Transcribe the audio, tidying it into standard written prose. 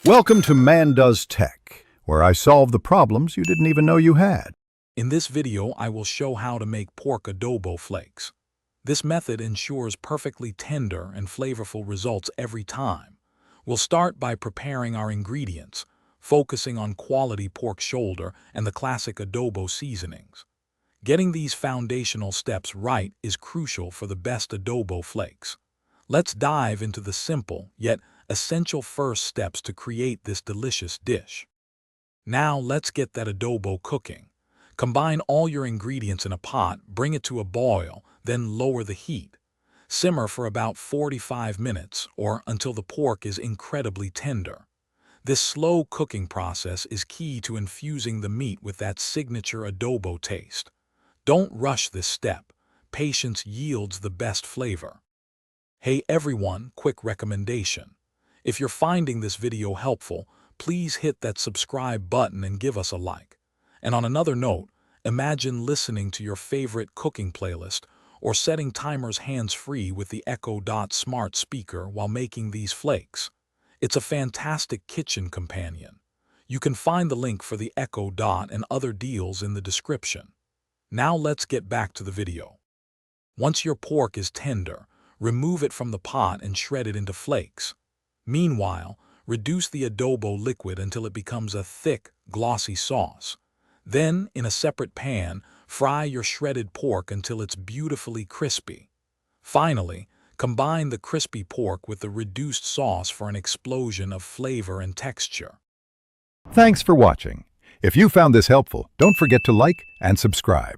Welcome to Man Does Tech, where I solve the problems you didn't even know you had. In this video, I will show how to make pork adobo flakes. This method ensures perfectly tender and flavorful results every time. We'll start by preparing our ingredients, focusing on quality pork shoulder and the classic adobo seasonings. Getting these foundational steps right is crucial for the best adobo flakes. Let's dive into the simple, yet essential first steps to create this delicious dish. Now let's get that adobo cooking. Combine all your ingredients in a pot, bring it to a boil, then lower the heat. Simmer for about 45 minutes or until the pork is incredibly tender. This slow cooking process is key to infusing the meat with that signature adobo taste. Don't rush this step. Patience yields the best flavor. Hey everyone, quick recommendation. If you're finding this video helpful, please hit that subscribe button and give us a like. And on another note, imagine listening to your favorite cooking playlist or setting timers hands-free with the Echo Dot smart speaker while making these flakes. It's a fantastic kitchen companion. You can find the link for the Echo Dot and other deals in the description. Now let's get back to the video. Once your pork is tender, remove it from the pot and shred it into flakes. Meanwhile, reduce the adobo liquid until it becomes a thick, glossy sauce. Then, in a separate pan, fry your shredded pork until it's beautifully crispy. Finally, combine the crispy pork with the reduced sauce for an explosion of flavor and texture. Thanks for watching. If you found this helpful, don't forget to like and subscribe.